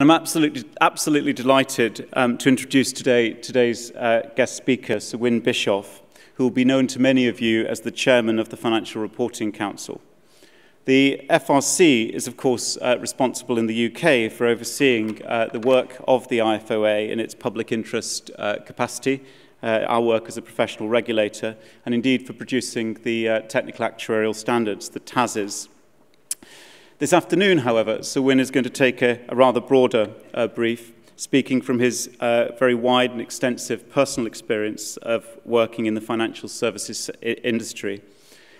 I'm absolutely delighted to introduce today's guest speaker, Sir Wyn Bischoff, who will be known to many of you as the Chairman of the Financial Reporting Council. The FRC is, of course, responsible in the UK for overseeing the work of the IFOA in its public interest capacity, our work as a professional regulator, and indeed for producing the technical actuarial standards, the TASs. This afternoon, however, Sir Wyn is going to take a rather broader brief, speaking from his very wide and extensive personal experience of working in the financial services industry.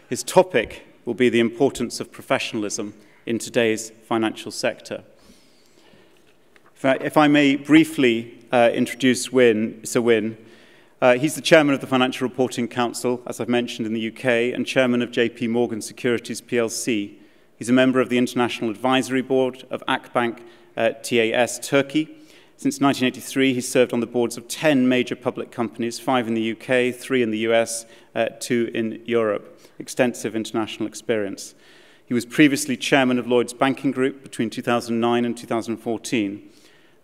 His topic will be the importance of professionalism in today's financial sector. If I may briefly introduce Sir Wyn, he's the Chairman of the Financial Reporting Council, as I've mentioned, in the UK, and Chairman of JP Morgan Securities plc. He's a member of the International Advisory Board of Akbank TAS Turkey. Since 1983, he's served on the boards of 10 major public companies, 5 in the UK, 3 in the US, 2 in Europe. Extensive international experience. He was previously Chairman of Lloyds Banking Group between 2009 and 2014.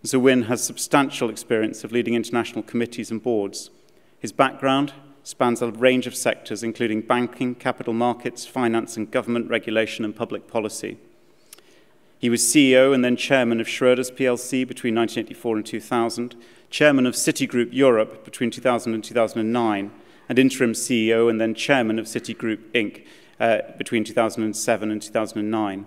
Sir Wyn has substantial experience of leading international committees and boards. His background spans a range of sectors, including banking, capital markets, finance and government regulation and public policy. He was CEO and then Chairman of Schroders plc between 1984 and 2000, Chairman of Citigroup Europe between 2000 and 2009, and interim CEO and then Chairman of Citigroup Inc. Between 2007 and 2009.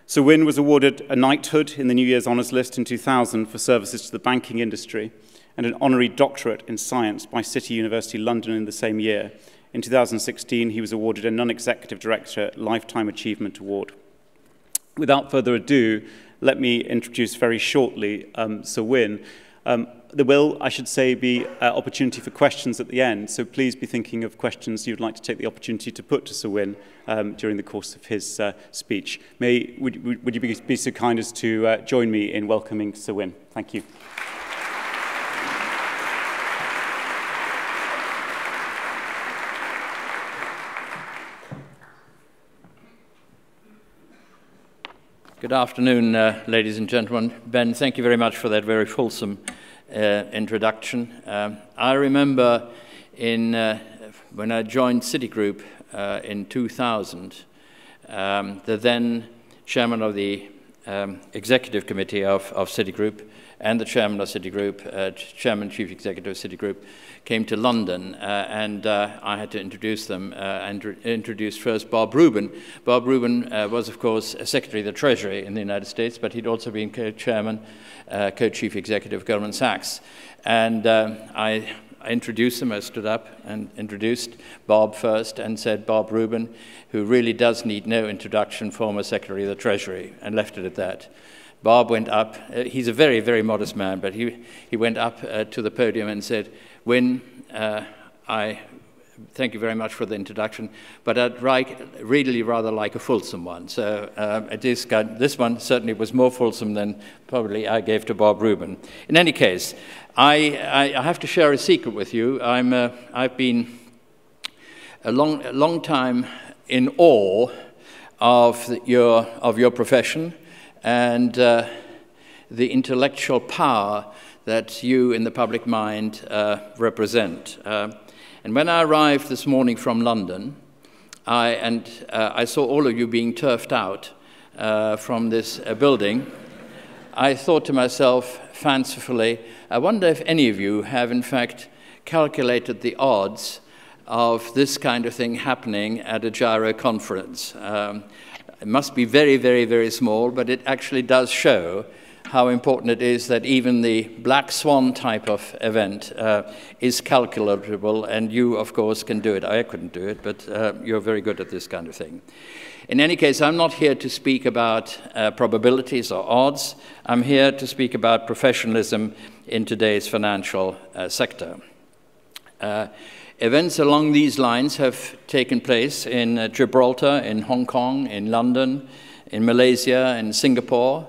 Sir Wyn was awarded a knighthood in the New Year's Honours List in 2000 for services to the banking industry, and an honorary doctorate in science by City University London in the same year. In 2016, he was awarded a non-executive director Lifetime Achievement Award. Without further ado, let me introduce very shortly Sir Wyn. There will, I should say, be opportunity for questions at the end, so please be thinking of questions you'd like to take the opportunity to put to Sir Wyn during the course of his speech. Would you be so kind as to join me in welcoming Sir Wyn? Thank you. Good afternoon, ladies and gentlemen. Ben, thank you very much for that very fulsome introduction. I remember when I joined Citigroup in 2000, the then chairman of the executive committee of Citigroup and the chairman of Citigroup, chairman chief executive of Citigroup, came to London and I had to introduce them and introduce first Bob Rubin. Bob Rubin was, of course, Secretary of the Treasury in the United States, but he'd also been co-chairman, co-chief executive of Goldman Sachs. And I introduced him. I stood up and introduced Bob first and said, Bob Rubin, who really does need no introduction, former Secretary of the Treasury, and left it at that. Bob went up. He's a very, very modest man, but he went up to the podium and said, Wyn, I thank you very much for the introduction, but I'd really rather like a fulsome one. So this one certainly was more fulsome than probably I gave to Bob Rubin. In any case, I have to share a secret with you. I've been a long time in awe of your profession and the intellectual power that you in the public mind represent. And when I arrived this morning from London, I saw all of you being turfed out from this building, I thought to myself fancifully, I wonder if any of you have in fact calculated the odds of this kind of thing happening at a GIRO conference. It must be very, very, very small, but it actually does show how important it is that even the black swan type of event is calculable, and you, of course, can do it. I couldn't do it, but you're very good at this kind of thing. In any case, I'm not here to speak about probabilities or odds. I'm here to speak about professionalism in today's financial sector. Events along these lines have taken place in Gibraltar, in Hong Kong, in London, in Malaysia, in Singapore.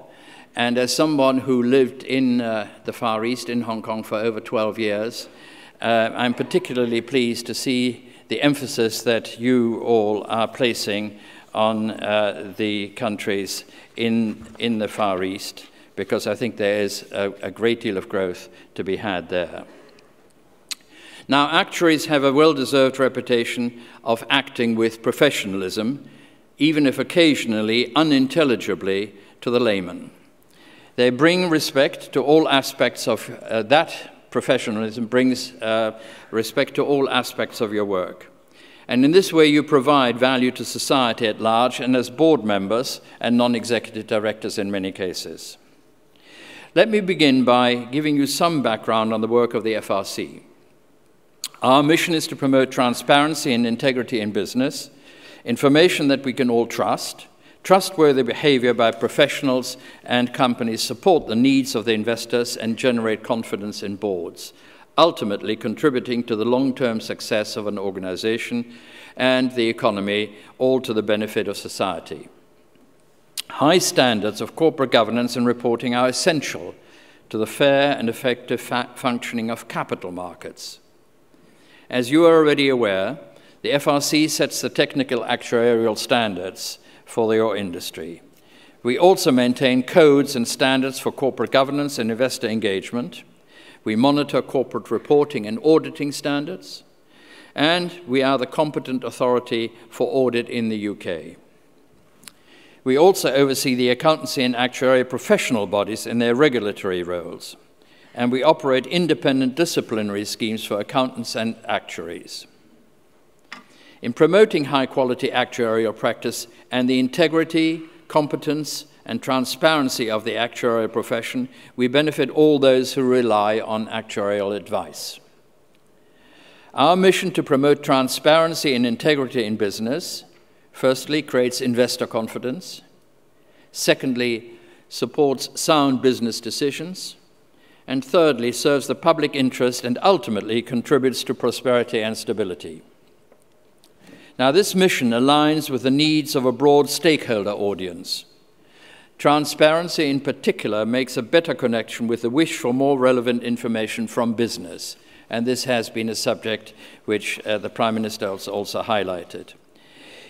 And as someone who lived in the Far East, in Hong Kong, for over 12 years, I'm particularly pleased to see the emphasis that you all are placing on the countries in the Far East, because I think there is a great deal of growth to be had there. Now, actuaries have a well-deserved reputation of acting with professionalism, even if occasionally unintelligibly to the layman. They bring respect to all aspects of that professionalism brings respect to all aspects of your work. And in this way, you provide value to society at large and as board members and non-executive directors in many cases. Let me begin by giving you some background on the work of the FRC. Our mission is to promote transparency and integrity in business, information that we can all trust, trustworthy behavior by professionals and companies support the needs of the investors and generate confidence in boards, ultimately contributing to the long-term success of an organization and the economy, all to the benefit of society. High standards of corporate governance and reporting are essential to the fair and effective functioning of capital markets. As you are already aware, the FRC sets the technical actuarial standards for your industry. We also maintain codes and standards for corporate governance and investor engagement. We monitor corporate reporting and auditing standards, and we are the competent authority for audit in the UK. We also oversee the accountancy and actuarial professional bodies in their regulatory roles, and we operate independent disciplinary schemes for accountants and actuaries. In promoting high-quality actuarial practice and the integrity, competence, and transparency of the actuarial profession, we benefit all those who rely on actuarial advice. Our mission to promote transparency and integrity in business, firstly, creates investor confidence. Secondly, supports sound business decisions. And thirdly, serves the public interest and ultimately contributes to prosperity and stability. Now, this mission aligns with the needs of a broad stakeholder audience. Transparency in particular makes a better connection with the wish for more relevant information from business, and this has been a subject which the Prime Minister has also highlighted.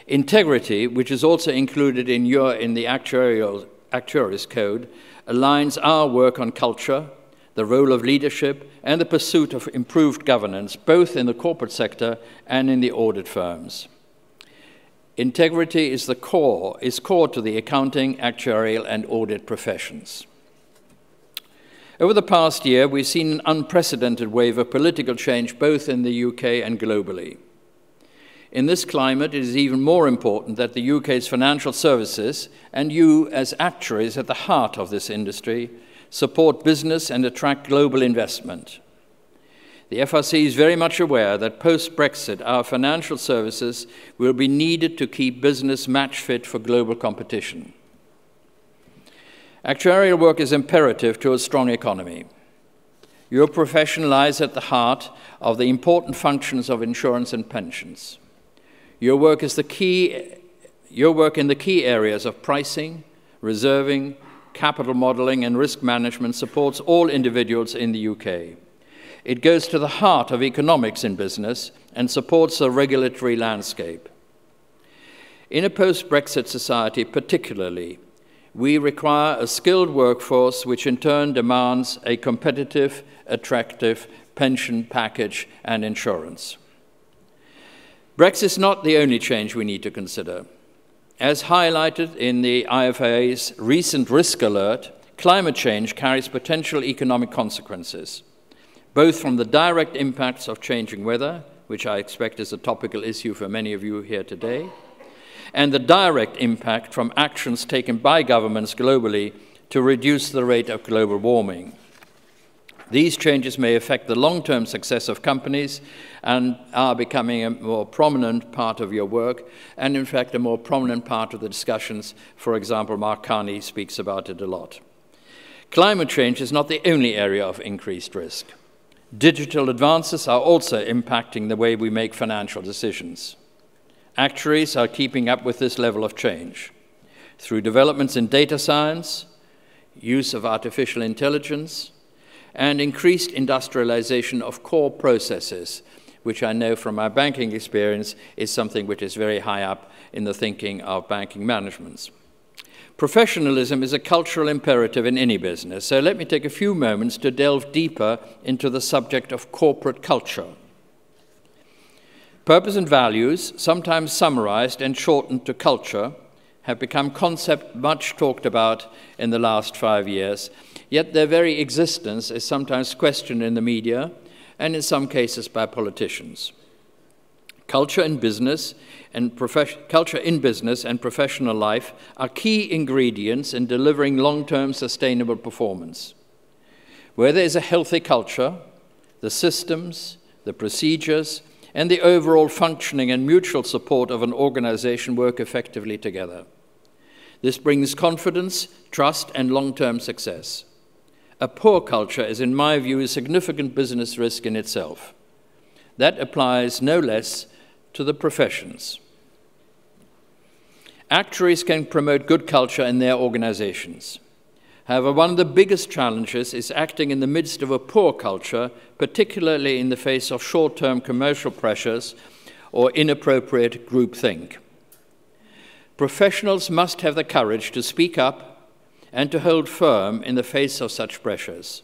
Integrity, which is also included in the Actuaries Code, aligns our work on culture, the role of leadership, and the pursuit of improved governance, both in the corporate sector and in the audit firms. Integrity is core to the accounting, actuarial, and audit professions. Over the past year, we've seen an unprecedented wave of political change both in the UK and globally. In this climate, it is even more important that the UK's financial services, and you as actuaries at the heart of this industry, support business and attract global investment. The FRC is very much aware that post-Brexit, our financial services will be needed to keep business match-fit for global competition. Actuarial work is imperative to a strong economy. Your profession lies at the heart of the important functions of insurance and pensions. Your work in the key areas of pricing, reserving, capital modeling, and risk management supports all individuals in the UK. It goes to the heart of economics in business and supports the regulatory landscape. In a post-Brexit society particularly, we require a skilled workforce which in turn demands a competitive, attractive pension package and insurance. Brexit is not the only change we need to consider. As highlighted in the IFA's recent risk alert, climate change carries potential economic consequences, both from the direct impacts of changing weather, which I expect is a topical issue for many of you here today, and the direct impact from actions taken by governments globally to reduce the rate of global warming. These changes may affect the long-term success of companies and are becoming a more prominent part of your work, and in fact a more prominent part of the discussions. For example, Mark Carney speaks about it a lot. Climate change is not the only area of increased risk. Digital advances are also impacting the way we make financial decisions. Actuaries are keeping up with this level of change through developments in data science, use of artificial intelligence, and increased industrialization of core processes, which I know from my banking experience is something which is very high up in the thinking of banking managements. Professionalism is a cultural imperative in any business, so let me take a few moments to delve deeper into the subject of corporate culture. Purpose and values, sometimes summarized and shortened to culture, have become concepts much talked about in the last 5 years, yet their very existence is sometimes questioned in the media and in some cases by politicians. Culture in business and professional life are key ingredients in delivering long-term sustainable performance. Where there is a healthy culture, the systems, the procedures, and the overall functioning and mutual support of an organization work effectively together. This brings confidence, trust, and long-term success. A poor culture is, in my view, a significant business risk in itself. That applies no less to the professions. Actuaries can promote good culture in their organizations. However, one of the biggest challenges is acting in the midst of a poor culture, particularly in the face of short-term commercial pressures or inappropriate groupthink. Professionals must have the courage to speak up and to hold firm in the face of such pressures.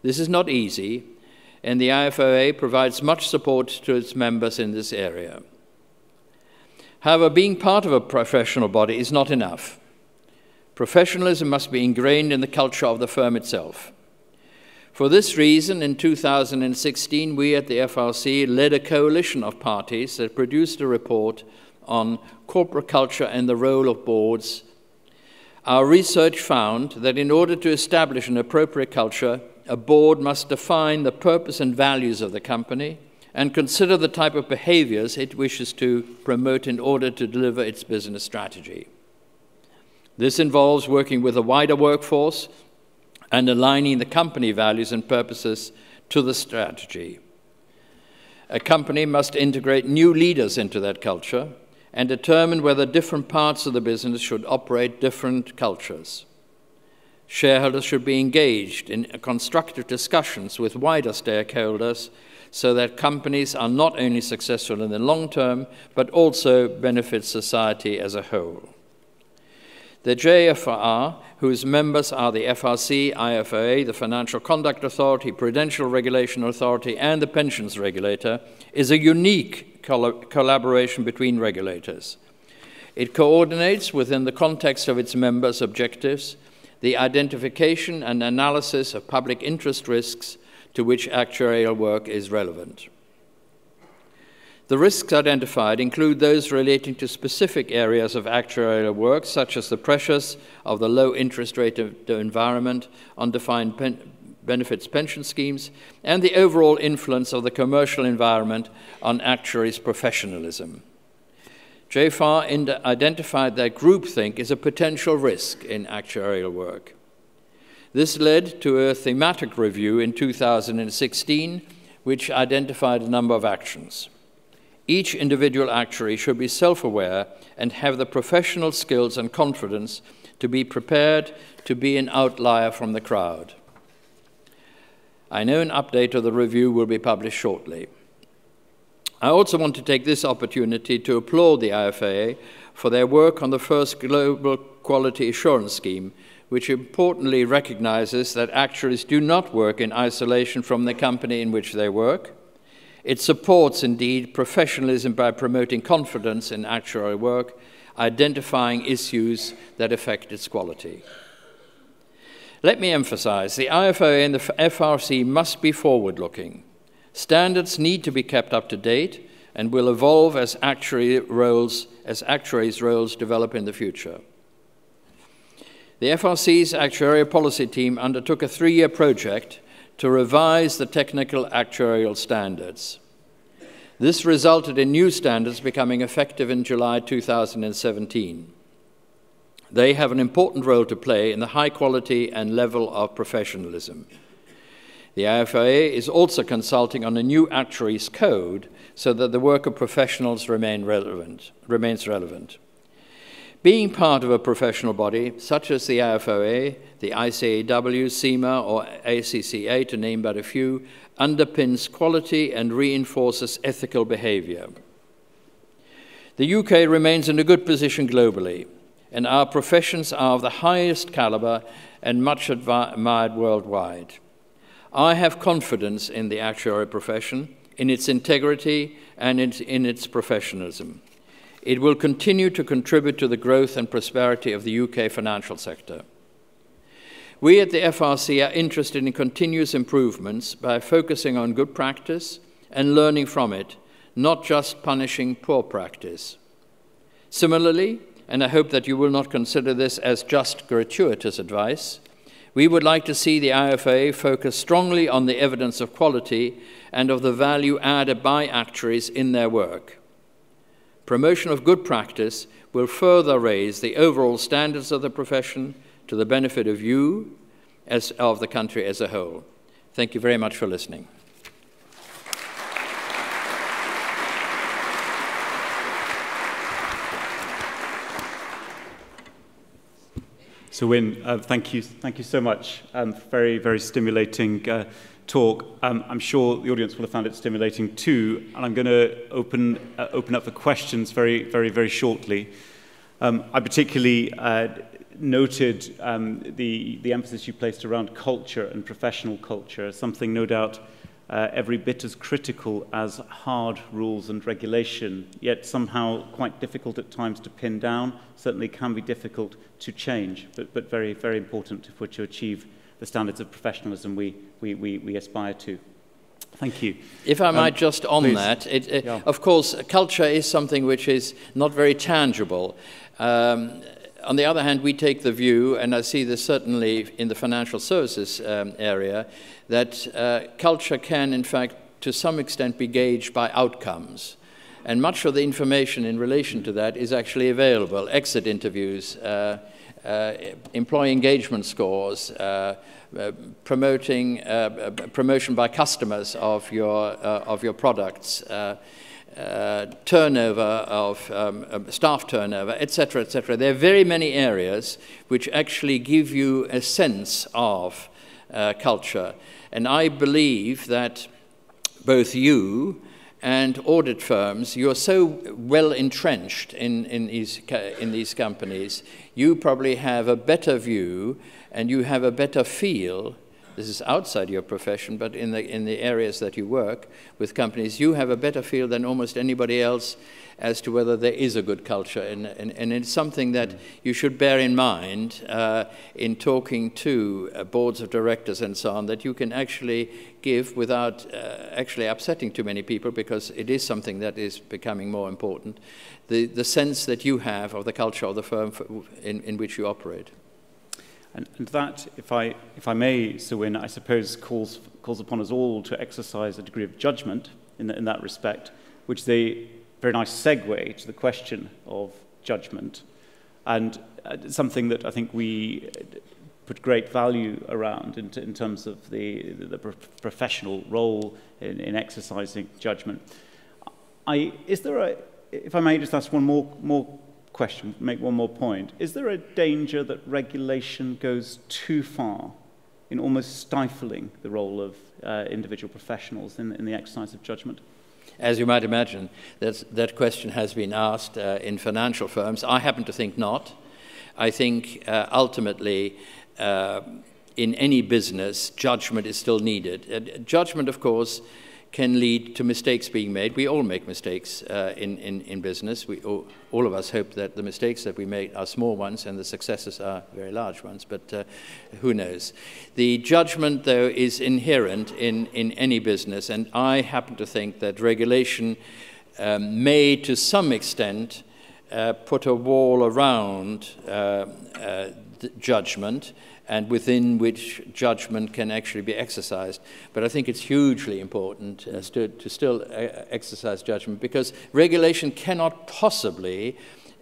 This is not easy, and the IFOA provides much support to its members in this area. However, being part of a professional body is not enough. Professionalism must be ingrained in the culture of the firm itself. For this reason, in 2016, we at the FRC led a coalition of parties that produced a report on corporate culture and the role of boards. Our research found that in order to establish an appropriate culture, a board must define the purpose and values of the company and consider the type of behaviors it wishes to promote in order to deliver its business strategy. This involves working with a wider workforce and aligning the company values and purposes to the strategy. A company must integrate new leaders into that culture and determine whether different parts of the business should operate different cultures. Shareholders should be engaged in constructive discussions with wider stakeholders so that companies are not only successful in the long term, but also benefit society as a whole. The JFR, whose members are the FRC, IFOA, the Financial Conduct Authority, Prudential Regulation Authority, and the Pensions Regulator, is a unique collaboration between regulators. It coordinates within the context of its members' objectives the identification and analysis of public interest risks to which actuarial work is relevant. The risks identified include those relating to specific areas of actuarial work, such as the pressures of the low interest rate environment on defined benefits pension schemes, and the overall influence of the commercial environment on actuaries' professionalism. JFAR identified that groupthink is a potential risk in actuarial work. This led to a thematic review in 2016, which identified a number of actions. Each individual actuary should be self-aware and have the professional skills and confidence to be prepared to be an outlier from the crowd. I know an update of the review will be published shortly. I also want to take this opportunity to applaud the IFA for their work on the first Global Quality Assurance Scheme, which importantly recognizes that actuaries do not work in isolation from the company in which they work. It supports, indeed, professionalism by promoting confidence in actuarial work, identifying issues that affect its quality. Let me emphasize, the IFOA and the FRC must be forward-looking. Standards need to be kept up to date and will evolve as actuaries' roles develop in the future. The FRC's actuarial policy team undertook a 3-year project to revise the technical actuarial standards. This resulted in new standards becoming effective in July 2017. They have an important role to play in the high quality and level of professionalism. The IFA is also consulting on a new actuaries code so that the work of professionals remains relevant. Being part of a professional body, such as the IFOA, the ICAW, CIMA, or ACCA, to name but a few, underpins quality and reinforces ethical behavior. The UK remains in a good position globally. and our professions are of the highest caliber and much admired worldwide. I have confidence in the actuarial profession, in its integrity and in its professionalism. It will continue to contribute to the growth and prosperity of the UK financial sector. We at the FRC are interested in continuous improvements by focusing on good practice and learning from it, not just punishing poor practice. Similarly, and I hope that you will not consider this as just gratuitous advice, we would like to see the IFA focus strongly on the evidence of quality and of the value added by actuaries in their work. Promotion of good practice will further raise the overall standards of the profession to the benefit of you as of the country as a whole. Thank you very much for listening. So Wyn, thank you so much. Very, very stimulating talk. I'm sure the audience will have found it stimulating too, and I'm going to open up for questions very, very, very shortly. I particularly noted the emphasis you placed around culture and professional culture, something no doubt every bit as critical as hard rules and regulation, yet somehow quite difficult at times to pin down, certainly can be difficult to change, but very, very important if we're to achieve the standards of professionalism we aspire to. Thank you. If I might just on please. That, of course, culture is something which is not very tangible. On the other hand, we take the view, and I see this certainly in the financial services area, that culture can, in fact, to some extent be gauged by outcomes. And much of the information in relation to that is actually available. Exit interviews, employee engagement scores, promotion by customers of your products, turnover of staff turnover, etc., etc. There are very many areas which actually give you a sense of culture. And I believe that both you and audit firms, you're so well entrenched in these companies, you probably have a better view and you have a better feel. This is outside your profession, but in the areas that you work with companies, you have a better feel than almost anybody else as to whether there is a good culture. And it's something that you should bear in mind in talking to boards of directors and so on, that you can actually give without actually upsetting too many people, because it is something that is becoming more important, the sense that you have of the culture of the firm in which you operate. And that, if I may, Sir Wyn, I suppose calls upon us all to exercise a degree of judgment in that respect, which is a very nice segue to the question of judgment, and something that I think we put great value around in terms of the professional role in exercising judgment. If I may just ask one more question, make one more point. Is there a danger that regulation goes too far in almost stifling the role of individual professionals in the exercise of judgment? As you might imagine, that question has been asked in financial firms. I happen to think not. I think ultimately in any business, judgment is still needed. Judgment, of course, can lead to mistakes being made. We all make mistakes in business. All of us hope that the mistakes that we make are small ones and the successes are very large ones, but who knows. The judgment, though, is inherent in any business, and I happen to think that regulation may, to some extent, put a wall around judgment, and within which judgment can actually be exercised. But I think it's hugely important to still exercise judgment, because regulation cannot possibly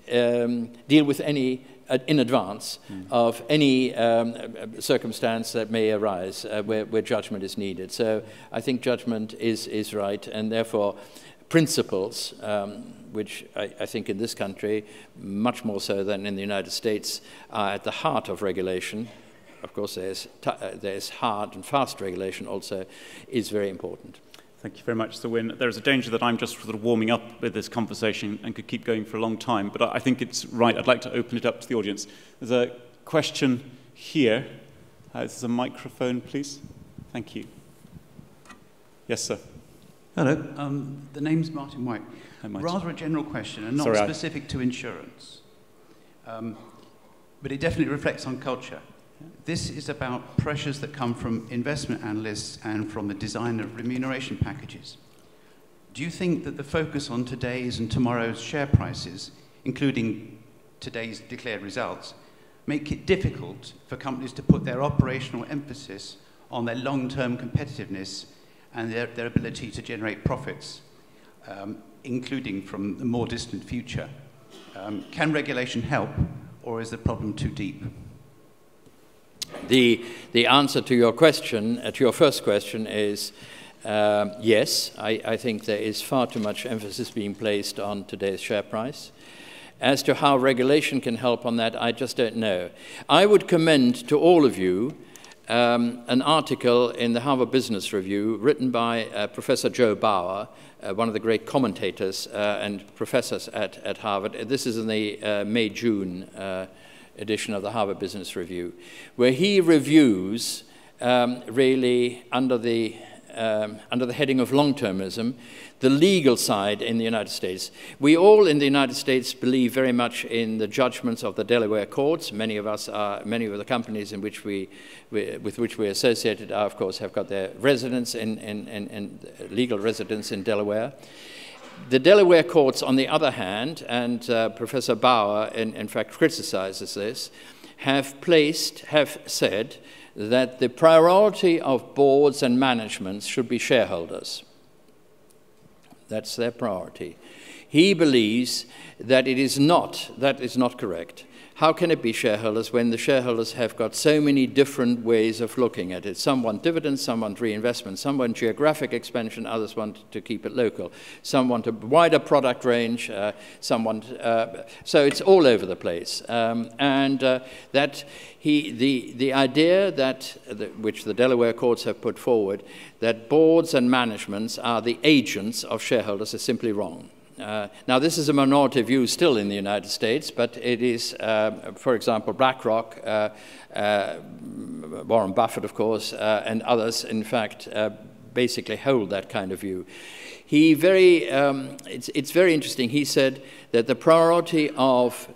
deal with any, in advance, of any circumstance that may arise where judgment is needed. So I think judgment is right, and therefore principles, which I think in this country, much more so than in the United States, are at the heart of regulation. Of course, there's hard and fast regulation also, is very important. Thank you very much, Sir Wynne. There is a danger that I'm just sort of warming up with this conversation and could keep going for a long time, but I think it's right. I'd like to open it up to the audience. There's a question here. This is a microphone, please. Thank you. Yes, sir. Hello. The name's Martin White. Hi, Martin. Rather a general question and not specific to insurance, but it definitely reflects on culture. This is about pressures that come from investment analysts and from the design of remuneration packages. Do you think that the focus on today's and tomorrow's share prices, including today's declared results, make it difficult for companies to put their operational emphasis on their long-term competitiveness and their ability to generate profits, including from the more distant future? Can regulation help, or is the problem too deep? The answer to your question, to your first question, is yes. I think there is far too much emphasis being placed on today's share price. As to how regulation can help on that, I just don't know. I would commend to all of you an article in the Harvard Business Review written by Professor Joe Bauer, one of the great commentators and professors at Harvard. This is in the May-June edition of the Harvard Business Review, where he reviews really under the heading of long-termism, the legal side in the United States. We all in the United States believe very much in the judgments of the Delaware courts. Many of the companies in which with which we're associated are, of course, have got their residence in legal residence in Delaware. The Delaware courts, on the other hand, and Professor Bauer, in fact, criticizes this, have said that the priority of boards and managements should be shareholders. That's their priority. He believes that that is not correct. How can it be shareholders when the shareholders have got so many different ways of looking at it? Some want dividends, some want reinvestment, some want geographic expansion, others want to keep it local. Some want a wider product range, some want... so it's all over the place. The idea which the Delaware courts have put forward, that boards and managements are the agents of shareholders, is simply wrong. Now, this is a minority view still in the United States, but it is, for example, BlackRock, Warren Buffett, of course, and others, in fact, basically hold that kind of view. It's very interesting. He said that the priority of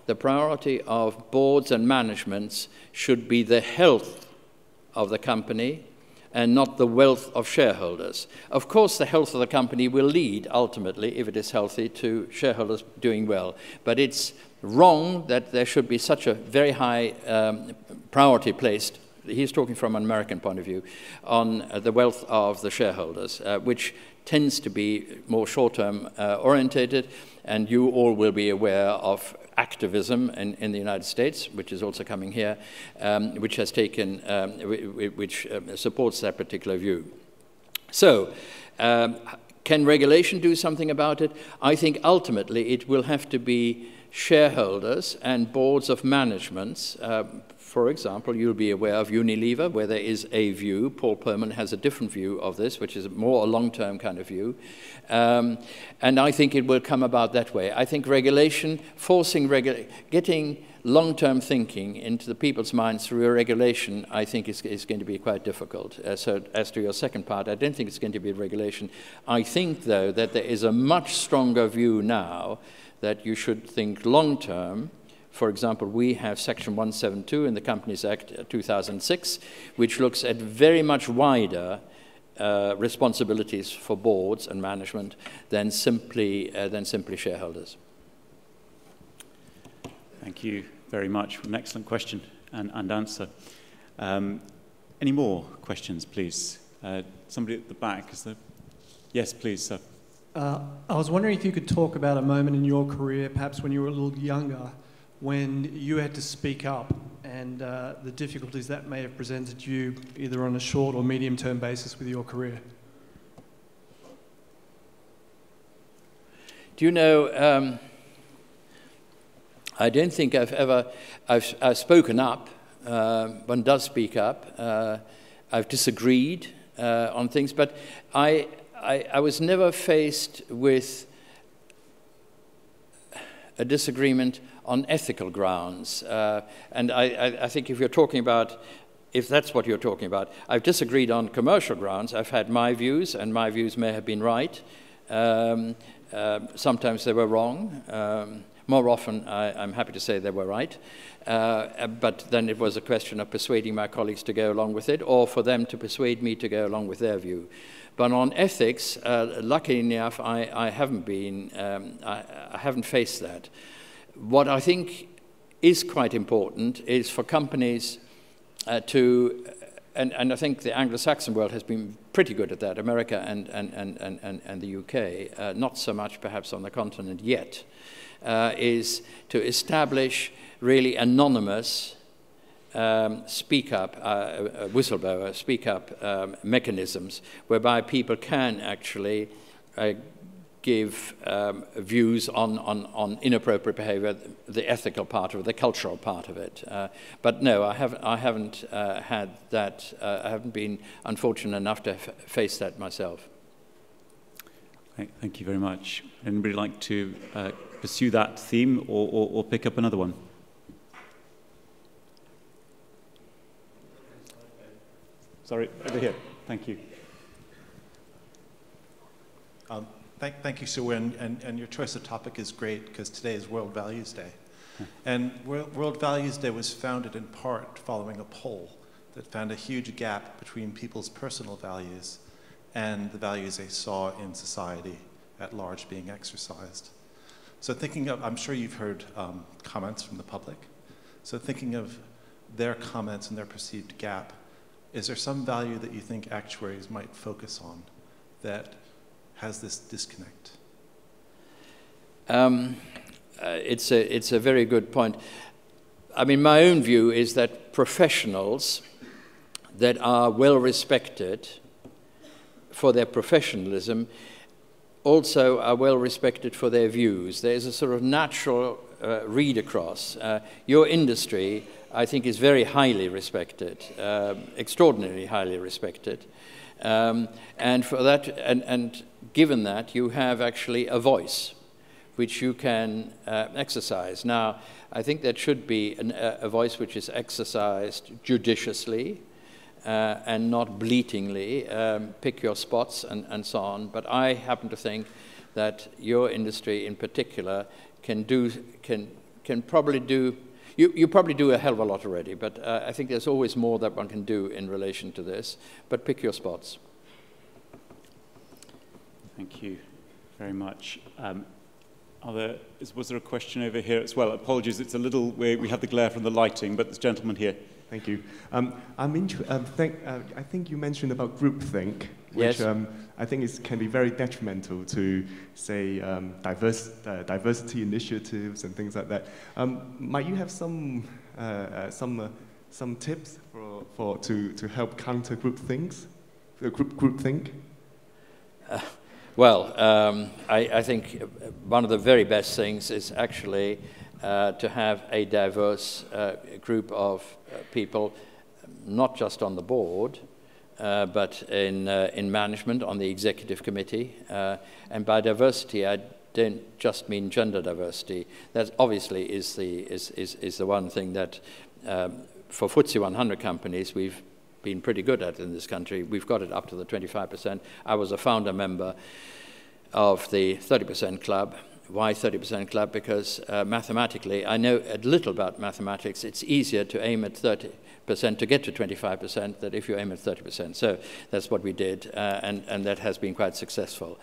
boards and managements should be the health of the company and not the wealth of shareholders. Of course, the health of the company will lead, ultimately, if it is healthy, to shareholders doing well. But it's wrong that there should be such a very high priority placed, he's talking from an American point of view, on the wealth of the shareholders, which tends to be more short-term orientated, and you all will be aware of activism in the United States, which is also coming here, which has taken, which supports that particular view. So, can regulation do something about it? I think ultimately it will have to be shareholders and boards of managements. For example, you'll be aware of Unilever, where there is a view. Paul Perman has a different view of this, which is more a long-term kind of view. And I think it will come about that way. I think regulation, getting long-term thinking into the people's minds through a regulation, I think is going to be quite difficult. So as to your second part, I don't think it's going to be regulation. I think, though, that there is a much stronger view now that you should think long-term. For example, we have Section 172 in the Companies Act 2006, which looks at very much wider responsibilities for boards and management than simply shareholders. Thank you very much for an excellent question and answer. Any more questions, please? Somebody at the back, is there? Yes, please, sir. I was wondering if you could talk about a moment in your career, perhaps when you were a little younger, when you had to speak up and the difficulties that may have presented you either on a short or medium-term basis with your career. Do you know, I don't think I've spoken up. One does speak up. I've disagreed on things, but I was never faced with a disagreement on ethical grounds. And I think if you're talking about, if that's what you're talking about, I've disagreed on commercial grounds. I've had my views, and my views may have been right. Sometimes they were wrong. More often, I'm happy to say they were right. But then it was a question of persuading my colleagues to go along with it, or for them to persuade me to go along with their view. But on ethics, luckily enough, I haven't been, I haven't faced that. What I think is quite important is for companies to, and I think the Anglo-Saxon world has been pretty good at that, America and the UK, not so much perhaps on the continent yet, is to establish really anonymous speak-up, whistleblower speak-up mechanisms whereby people can actually give views on inappropriate behavior, the ethical part of it, the cultural part of it. But no, I haven't had that, I haven't been unfortunate enough to face that myself. Thank you very much. Anybody like to pursue that theme or pick up another one? Sorry, over here. Thank you. Thank you, Sir Wynne, and your choice of topic is great because today is World Values Day. And World Values Day was founded in part following a poll that found a huge gap between people's personal values and the values they saw in society at large being exercised. So thinking of, I'm sure you've heard comments from the public. So thinking of their comments and their perceived gap, is there some value that you think actuaries might focus on that has this disconnect? It's a very good point. I mean, my own view is that professionals that are well respected for their professionalism also are well respected for their views. There's a sort of natural read across. Your industry, I think, is very highly respected, extraordinarily highly respected. And for that, and given that, you have actually a voice which you can exercise. Now, I think that should be a voice which is exercised judiciously and not bleatingly, pick your spots and so on. But I happen to think that your industry in particular can probably do, you probably do a hell of a lot already, but I think there's always more that one can do in relation to this, but pick your spots. Thank you very much. Was there a question over here as well? Apologies, it's a little, we have the glare from the lighting, but this gentleman here. Thank you. I think you mentioned about groupthink, which yes. I think can be very detrimental to, say, diversity initiatives and things like that. Might you have some tips to help counter groupthink? Well, I think one of the very best things is actually to have a diverse group of people, not just on the board, but in management, on the executive committee. And by diversity, I don't just mean gender diversity. That obviously is the one thing that for FTSE 100 companies we've been pretty good at in this country. We've got it up to the 25%. I was a founder member of the 30% club. Why 30% club? Because mathematically, I know a little about mathematics. It's easier to aim at 30% to get to 25% than if you aim at 30%. So that's what we did, and that has been quite successful.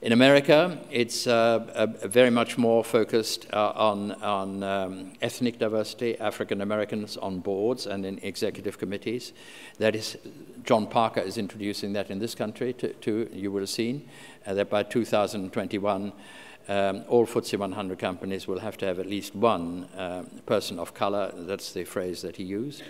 In America, it's very much more focused on ethnic diversity, African Americans on boards and in executive committees. That is, John Parker is introducing that in this country too. You will have seen that by 2021, all FTSE 100 companies will have to have at least one person of color. That's the phrase that he used.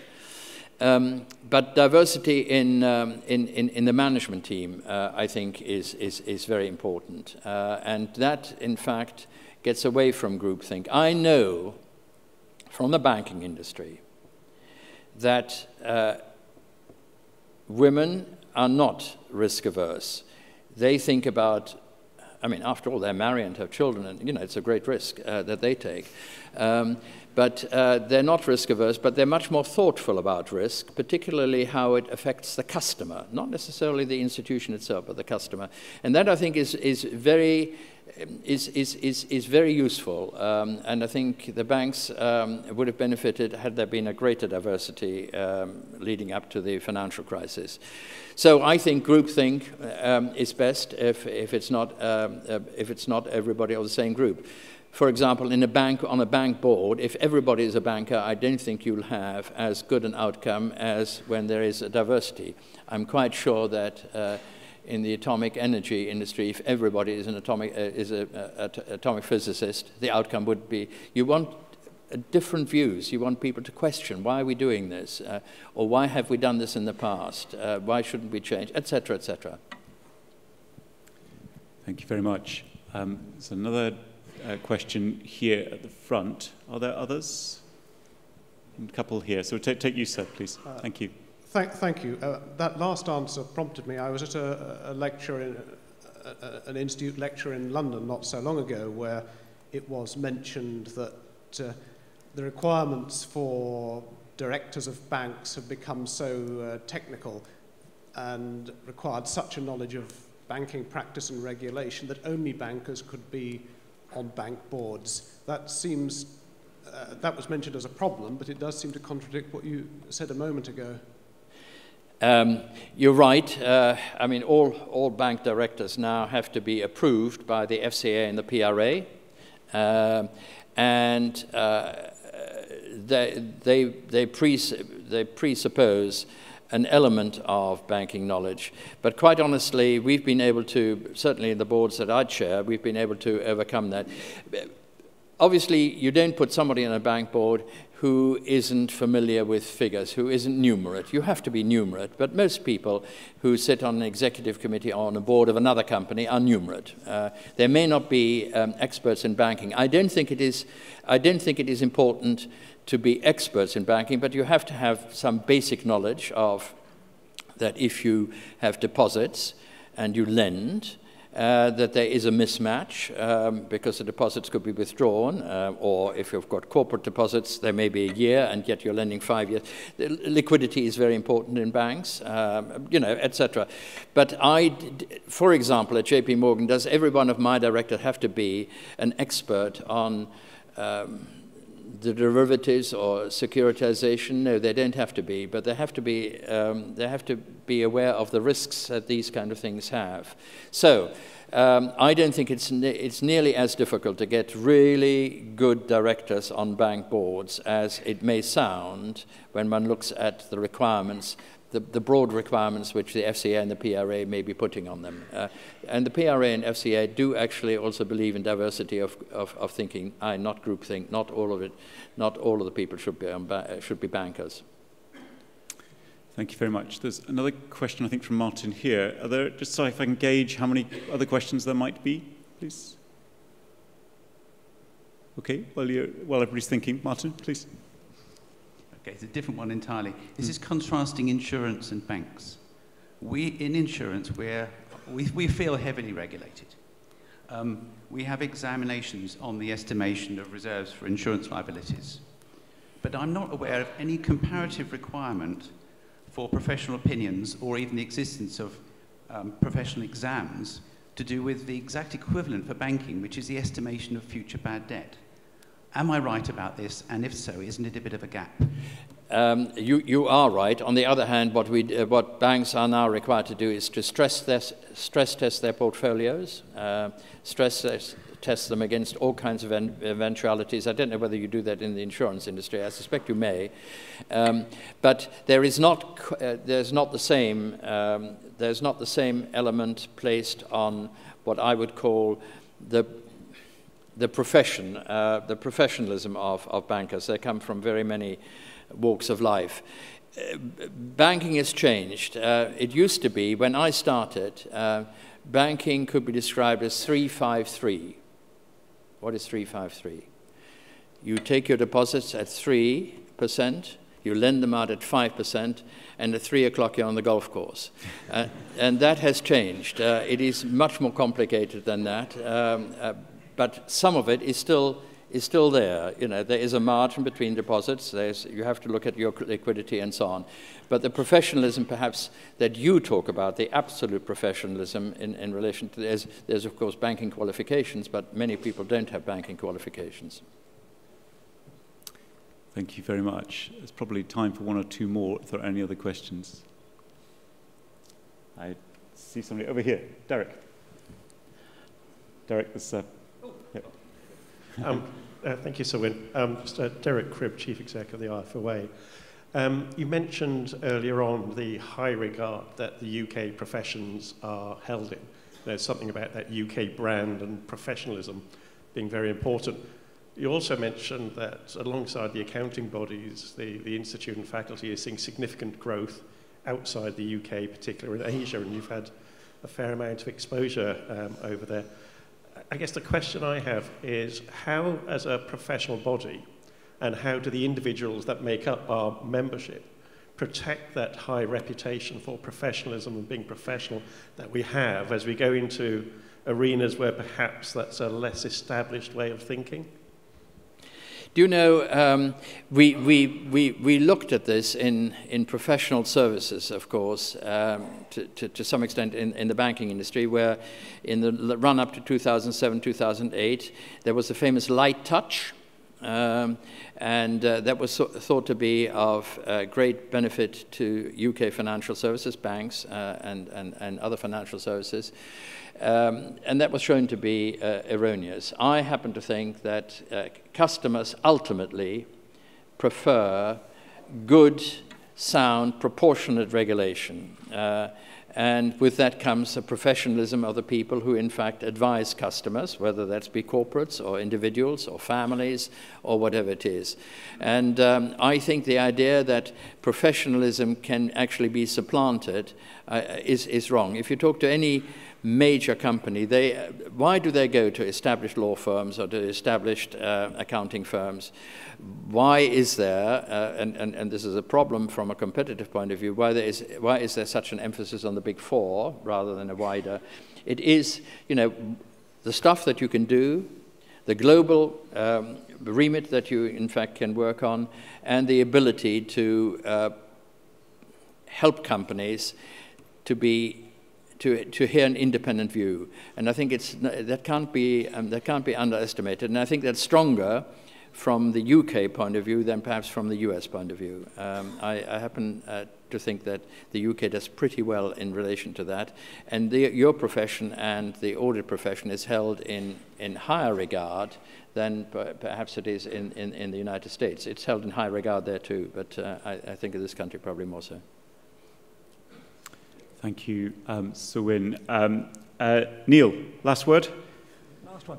But diversity in the management team, I think, is very important. And that, in fact, gets away from groupthink. I know from the banking industry that women are not risk averse. they think about, I mean, after all, they're married and have children, and, you know, it's a great risk that they take. But they're not risk-averse, but they're much more thoughtful about risk, particularly how it affects the customer, not necessarily the institution itself, but the customer. And that, I think, is very useful. And I think the banks would have benefited had there been a greater diversity leading up to the financial crisis. So I think groupthink is best if it's not everybody of the same group. For example, in a bank, on a bank board, if everybody is a banker, I don't think you'll have as good an outcome as when there is a diversity. I'm quite sure that in the atomic energy industry, if everybody is an atomic physicist, the outcome would be, you want different views. You want people to question, why are we doing this? Or why have we done this in the past? Why shouldn't we change? Et cetera, et cetera. Thank you very much. There's another question here at the front. Are there others? A couple here. So we'll take you, sir, please. Thank you. Thank you. That last answer prompted me. I was at a lecture, an institute lecture in London not so long ago, where it was mentioned that the requirements for directors of banks have become so technical and required such a knowledge of banking practice and regulation that only bankers could be on bank boards. That seems, that was mentioned as a problem, but it does seem to contradict what you said a moment ago. You're right. I mean, all bank directors now have to be approved by the FCA and the PRA, and they presuppose an element of banking knowledge. But quite honestly, we've been able to, certainly in the boards that I chair, we've been able to overcome that. Obviously, you don't put somebody on a bank board who isn't familiar with figures, who isn't numerate. You have to be numerate, but most people who sit on an executive committee or on a board of another company are numerate. They may not be experts in banking. I don't think it is important to be experts in banking, but you have to have some basic knowledge of that if you have deposits and you lend, that there is a mismatch because the deposits could be withdrawn, or if you've got corporate deposits, there may be a year and yet you're lending 5 years. Liquidity is very important in banks, you know, etc. But for example, at JP Morgan, does every one of my directors have to be an expert on the derivatives or securitization? No, they don't have to be, but they have to be aware of the risks that these kind of things have. So I don't think it's nearly as difficult to get really good directors on bank boards as it may sound when one looks at the requirements, the broad requirements which the FCA and the PRA may be putting on them. And the PRA and FCA do actually also believe in diversity of thinking, not groupthink, not all of it, not all of the people should be bankers. Thank you very much. There's another question, I think, from Martin here. Are there, just so if I can gauge how many other questions there might be, please? Okay, while everybody's thinking. Martin, please. Okay, it's a different one entirely. This is contrasting insurance and banks. In insurance, we feel heavily regulated. We have examinations on the estimation of reserves for insurance liabilities. But I'm not aware of any comparative requirement for professional opinions or even the existence of professional exams to do with the exact equivalent for banking, which is the estimation of future bad debt. Am I right about this? And if so, isn't it a bit of a gap? You are right. On the other hand, what banks are now required to do is to stress test their portfolios, test them against all kinds of eventualities. I don't know whether you do that in the insurance industry. I suspect you may, but there's not the same element placed on what I would call the professionalism of bankers. They come from very many walks of life. Banking has changed. It used to be, when I started, banking could be described as 353. What is 353? You take your deposits at 3%, You lend them out at 5%, and at 3 o'clock you're on the golf course. And that has changed. It is much more complicated than that, but some of it is still there. You know, there is a margin between deposits. You have to look at your liquidity and so on. But the professionalism, perhaps, that you talk about, the absolute professionalism in relation to there's of course banking qualifications, but many people don't have banking qualifications. Thank you very much. There's probably time for one or two more if there are any other questions. I see somebody over here. Derek. Derek, this... Thank you, Sir Wynne. Derek Cribb, Chief Exec of the IFOA. You mentioned earlier on the high regard that the UK professions are held in. There's something about that UK brand and professionalism being very important. You also mentioned that alongside the accounting bodies, the Institute and faculty is seeing significant growth outside the UK, particularly in Asia, and you've had a fair amount of exposure over there. I guess the question I have is how, as a professional body, and how do the individuals that make up our membership protect that high reputation for professionalism and being professional that we have as we go into arenas where perhaps that's a less established way of thinking? Do you know, we looked at this in professional services, of course, to some extent in the banking industry, where in the run-up to 2007, 2008, there was the famous light touch, and that was thought to be of great benefit to UK financial services, banks, and other financial services. And that was shown to be erroneous. I happen to think that customers ultimately prefer good, sound, proportionate regulation. And with that comes a professionalism of the people who in fact advise customers, whether that's be corporates or individuals or families or whatever it is. And I think the idea that professionalism can actually be supplanted is wrong. If you talk to any major company, why do they go to established law firms or to established accounting firms? Why is there, and this is a problem from a competitive point of view, why is there such an emphasis on the big four rather than a wider? It is, you know, the stuff that you can do, the global remit that you in fact can work on, and the ability to help companies to hear an independent view, and I think that can't be underestimated. And I think that's stronger from the UK point of view than perhaps from the US point of view. I happen to think that the UK does pretty well in relation to that, and your profession and the audit profession is held in higher regard than perhaps it is in the United States. It's held in high regard there too, but I think in this country probably more so. Thank you, Sir Wynne. Neil, last word. Last one.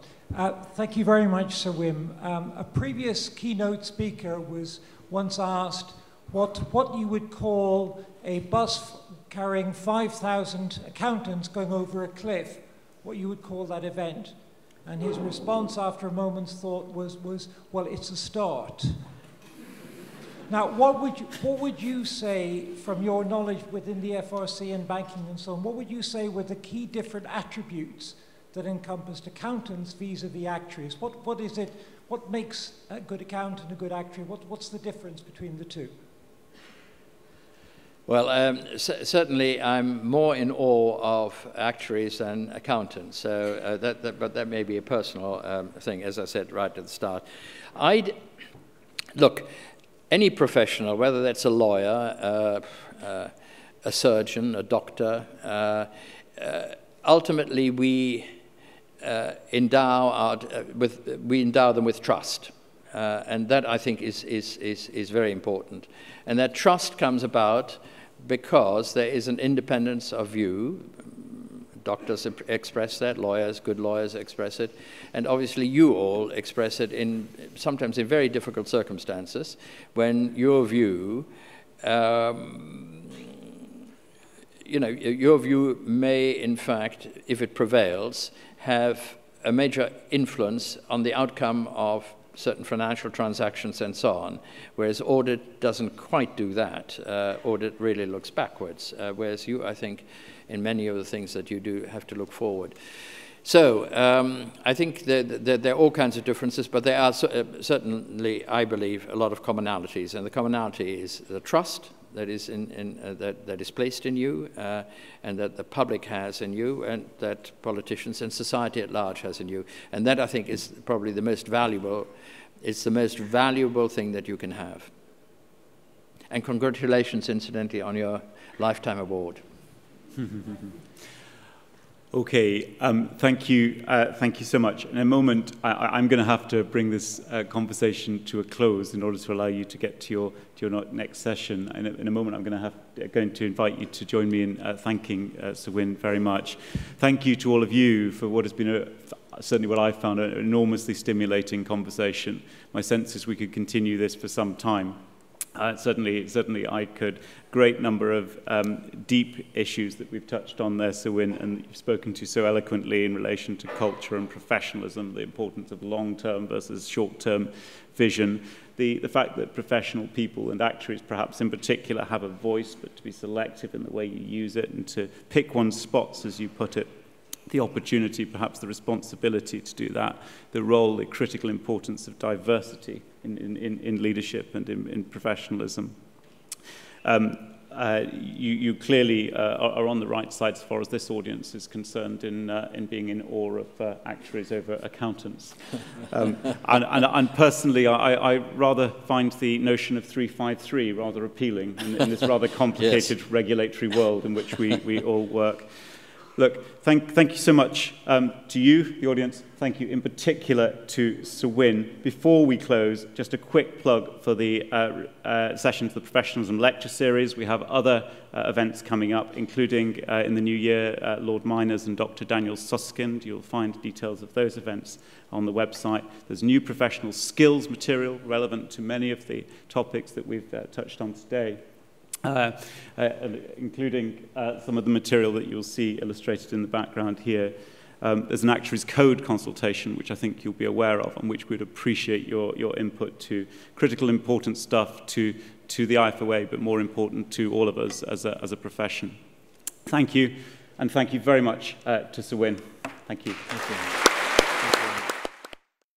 Thank you very much, Sir Wynne. A previous keynote speaker was once asked what you would call a bus carrying 5,000 accountants going over a cliff, what you would call that event. And his response after a moment's thought was well, it's a start. Now, what would you say, from your knowledge within the FRC and banking and so on, what would you say were the key different attributes that encompassed accountants vis-a-vis actuaries? What is it, what makes a good accountant a good actuary? What's the difference between the two? Well, certainly I'm more in awe of actuaries than accountants, so but that may be a personal thing, as I said right at the start. Look, any professional, whether that's a lawyer, a surgeon, a doctor, ultimately we endow them with trust, and that I think is very important. And that trust comes about because there is an independence of view. Doctors express that, good lawyers express it, and obviously you all express it sometimes in very difficult circumstances when your view, your view may in fact, if it prevails, have a major influence on the outcome of certain financial transactions and so on, whereas audit doesn't quite do that. Audit really looks backwards, whereas you, I think, in many of the things that you do, have to look forward. So I think there are all kinds of differences, but there are certainly, I believe, a lot of commonalities, and the commonality is the trust that is that is placed in you, and that the public has in you, and that politicians and society at large has in you, and that I think is probably the most valuable. It's the most valuable thing that you can have. And congratulations, incidentally, on your lifetime award. Okay, thank you so much. In a moment, I'm going to have to bring this conversation to a close in order to allow you to get to your next session. In a moment, I'm going to invite you to join me in thanking Sir Wyn very much. Thank you to all of you for what has been certainly what I found an enormously stimulating conversation. My sense is we could continue this for some time. Certainly I could. Great number of deep issues that we've touched on there, Sir Wyn, and you've spoken to so eloquently in relation to culture and professionalism, the importance of long-term versus short-term vision, the fact that professional people and actuaries perhaps in particular have a voice, but to be selective in the way you use it and to pick one's spots, as you put it, the opportunity, perhaps the responsibility to do that, the role, the critical importance of diversity in leadership and in professionalism. You clearly are on the right side as far as this audience is concerned in being in awe of actuaries over accountants. And personally, I rather find the notion of 353 rather appealing in this rather complicated yes. regulatory world in which we all work. Look, thank you so much to you, the audience. Thank you in particular to Sir Wyn. Before we close, just a quick plug for the sessions, the Professionalism Lecture Series. We have other events coming up, including in the new year, Lord Miners and Dr. Daniel Susskind. You'll find details of those events on the website. There's new professional skills material relevant to many of the topics that we've touched on today. Including some of the material that you'll see illustrated in the background here. There's an Actuaries Code consultation, which I think you'll be aware of, and which we'd appreciate your input to. Critical important stuff to the IFOA, but more important to all of us as a profession. Thank you, and thank you very much to Sir Wyn. Thank you. Thank you.